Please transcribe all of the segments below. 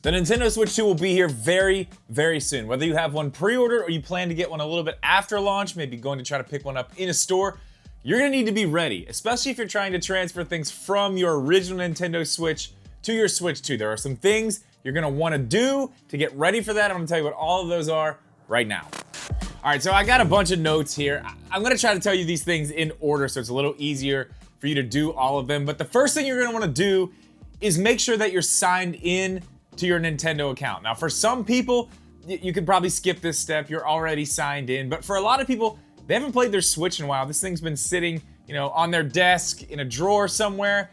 The Nintendo Switch 2 will be here very, very soon. Whether you have one pre-ordered or you plan to get one a little bit after launch, maybe going to try to pick one up in a store, you're gonna need to be ready, especially if you're trying to transfer things from your original Nintendo Switch to your Switch 2. There are some things you're gonna wanna do to get ready for that. I'm gonna tell you what all of those are right now. All right, so I got a bunch of notes here. I'm gonna try to tell you these things in order so it's a little easier for you to do all of them. But the first thing you're gonna wanna do is make sure that you're signed in to your Nintendo account. Now, for some people, you could probably skip this step. You're already signed in. But for a lot of people, they haven't played their Switch in a while. This thing's been sitting, on their desk in a drawer somewhere.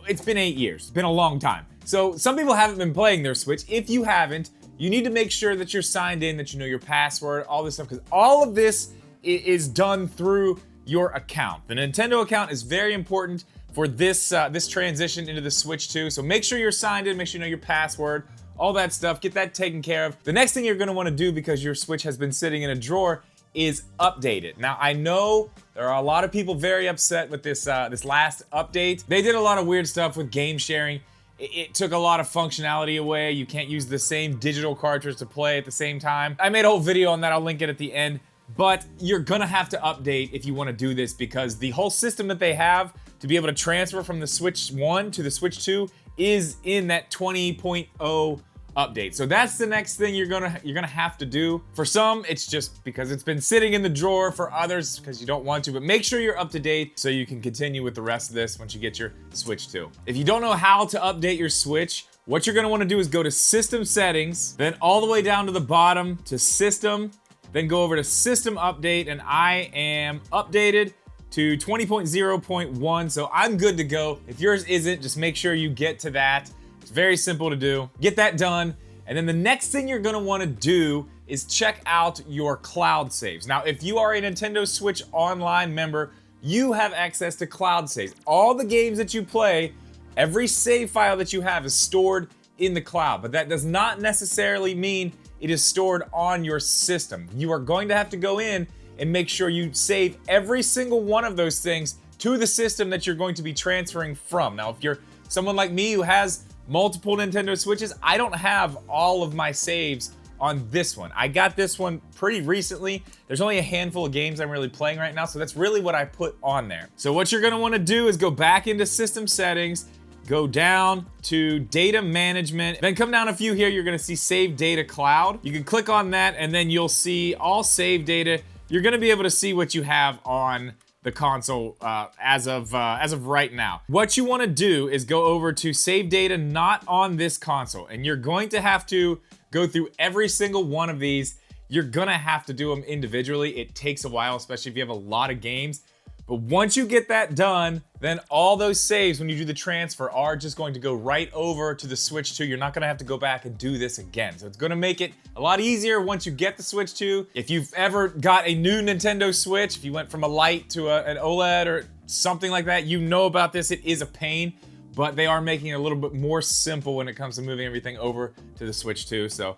It's been 8 years. It's been a long time. So some people haven't been playing their Switch. If you haven't, you need to make sure that you're signed in, that you know your password, all this stuff, because all of this is done through your account. The Nintendo account is very important for this transition into the Switch 2. So make sure you're signed in, make sure you know your password, all that stuff, get that taken care of. The next thing you're gonna wanna do, because your Switch has been sitting in a drawer, is update it. Now, I know there are a lot of people very upset with this last update. They did a lot of weird stuff with game sharing. It took a lot of functionality away. You can't use the same digital cartridge to play at the same time. I made a whole video on that, I'll link it at the end. But you're gonna have to update if you wanna do this, because the whole system that they have to be able to transfer from the Switch 1 to the Switch 2 is in that 20.0 update. So that's the next thing you're gonna have to do. For some, it's just because it's been sitting in the drawer. For others, because you don't want to. But make sure you're up to date so you can continue with the rest of this once you get your Switch 2. If you don't know how to update your Switch, what you're gonna wanna do is go to System Settings, then all the way down to the bottom to System, then go over to System Update, and I am updated to 20.0.1, so I'm good to go. If yours isn't, just make sure you get to that. It's very simple to do. Get that done, and then the next thing you're gonna wanna do is check out your cloud saves. Now, if you are a Nintendo Switch Online member, you have access to cloud saves. All the games that you play, every save file that you have is stored in the cloud, but that does not necessarily mean it is stored on your system. You are going to have to go in and make sure you save every single one of those things to the system that you're going to be transferring from. Now, if you're someone like me who has multiple Nintendo Switches, I don't have all of my saves on this one. I got this one pretty recently. There's only a handful of games I'm really playing right now, so that's really what I put on there. So what you're gonna wanna do is go back into System Settings, go down to Data Management, then come down a few here, you're gonna see Save Data Cloud. You can click on that, and then you'll see all save data. You're gonna be able to see what you have on the console as of right now. What you wanna do is go over to Save Data Not on This Console, and you're going to have to go through every single one of these. You're gonna have to do them individually. It takes a while, especially if you have a lot of games. But once you get that done, then all those saves, when you do the transfer, are just going to go right over to the Switch 2. You're not gonna have to go back and do this again. So it's gonna make it a lot easier once you get the Switch 2. If you've ever got a new Nintendo Switch, if you went from a Lite to an OLED or something like that, you know about this. It is a pain, but they are making it a little bit more simple when it comes to moving everything over to the Switch 2. So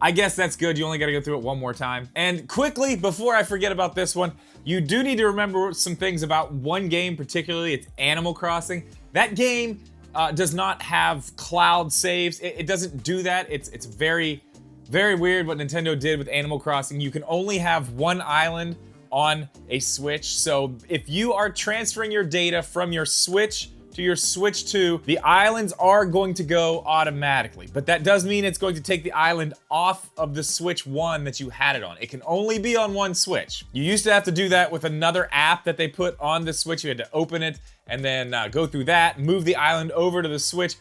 I guess that's good. You only gotta go through it one more time. And quickly, before I forget about this one, you do need to remember some things about one game particularly. It's Animal Crossing. That game does not have cloud saves. It doesn't do that. It's very, very weird what Nintendo did with Animal Crossing. You can only have one island on a Switch. So if you are transferring your data from your Switch to your Switch 2, the islands are going to go automatically. But that does mean it's going to take the island off of the Switch 1 that you had it on. It can only be on one Switch. You used to have to do that with another app that they put on the Switch. You had to open it and then go through that, move the island over to the Switch.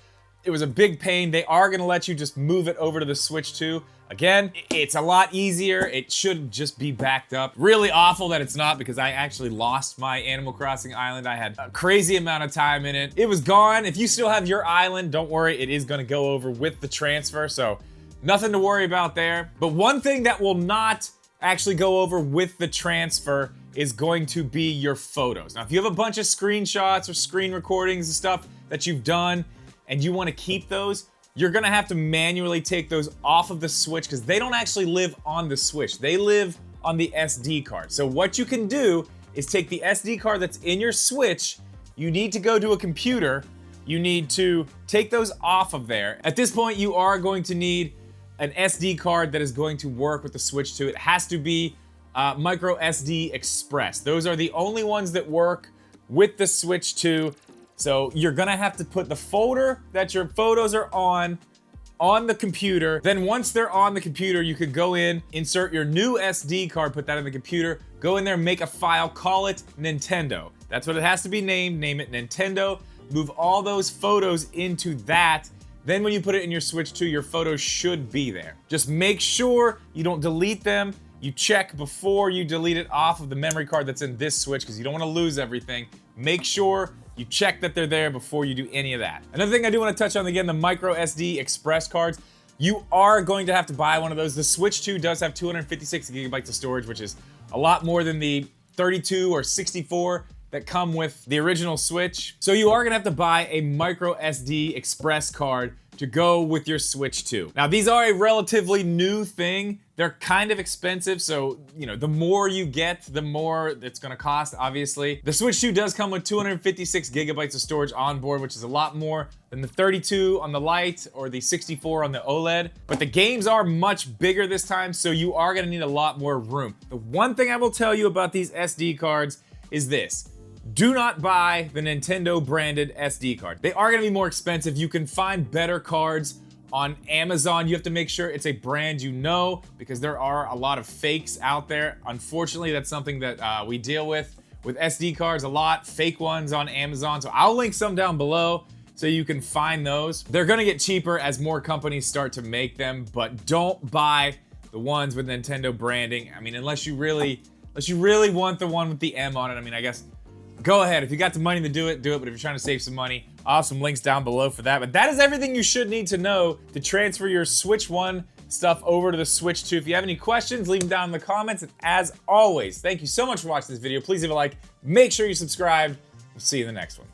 It was a big pain. They are gonna let you just move it over to the Switch 2. Again, it's a lot easier. It should just be backed up. Really awful that it's not, because I actually lost my Animal Crossing island. I had a crazy amount of time in it. It was gone. If you still have your island, don't worry, it is gonna go over with the transfer, so nothing to worry about there. But one thing that will not actually go over with the transfer is going to be your photos. Now, if you have a bunch of screenshots or screen recordings and stuff that you've done and you wanna keep those, you're gonna have to manually take those off of the Switch, because they don't actually live on the Switch. They live on the SD card. So what you can do is take the SD card that's in your Switch, you need to go to a computer, you need to take those off of there. At this point, you are going to need an SD card that is going to work with the Switch 2. It has to be micro SD Express. Those are the only ones that work with the Switch 2. So you're gonna have to put the folder that your photos are on the computer. Then once they're on the computer, you could go in, insert your new SD card, put that in the computer, go in there, make a file, call it Nintendo. That's what it has to be named. Name it Nintendo. Move all those photos into that. Then when you put it in your Switch 2, your photos should be there. Just make sure you don't delete them. You check before you delete it off of the memory card that's in this Switch because you don't want to lose everything. Make sure you check that they're there before you do any of that. Another thing I do want to touch on, again, the micro SD Express cards. You are going to have to buy one of those. The Switch 2 does have 256 gigabytes of storage, which is a lot more than the 32 or 64 that come with the original Switch. So you are gonna have to buy a micro SD Express card to go with your Switch 2. Now, these are a relatively new thing. They're kind of expensive, so the more you get, the more it's gonna cost, obviously. The Switch 2 does come with 256 gigabytes of storage on board, which is a lot more than the 32 on the Lite or the 64 on the OLED. But the games are much bigger this time, so you are gonna need a lot more room. The one thing I will tell you about these SD cards is this. Do not buy the Nintendo branded SD card. They are gonna be more expensive. You can find better cards on Amazon. You have to make sure it's a brand you know because there are a lot of fakes out there. Unfortunately, that's something that we deal with SD cards a lot, fake ones on Amazon. So I'll link some down below so you can find those. They're gonna get cheaper as more companies start to make them, but don't buy the ones with Nintendo branding. I mean, unless you really want the one with the M on it. I mean, I guess go ahead. If you got the money to do it, do it. But if you're trying to save some money, I'll have some links down below for that. But that is everything you should need to know to transfer your Switch 1 stuff over to the Switch 2. If you have any questions, leave them down in the comments. And as always, thank you so much for watching this video. Please leave a like. Make sure you subscribe. We'll see you in the next one.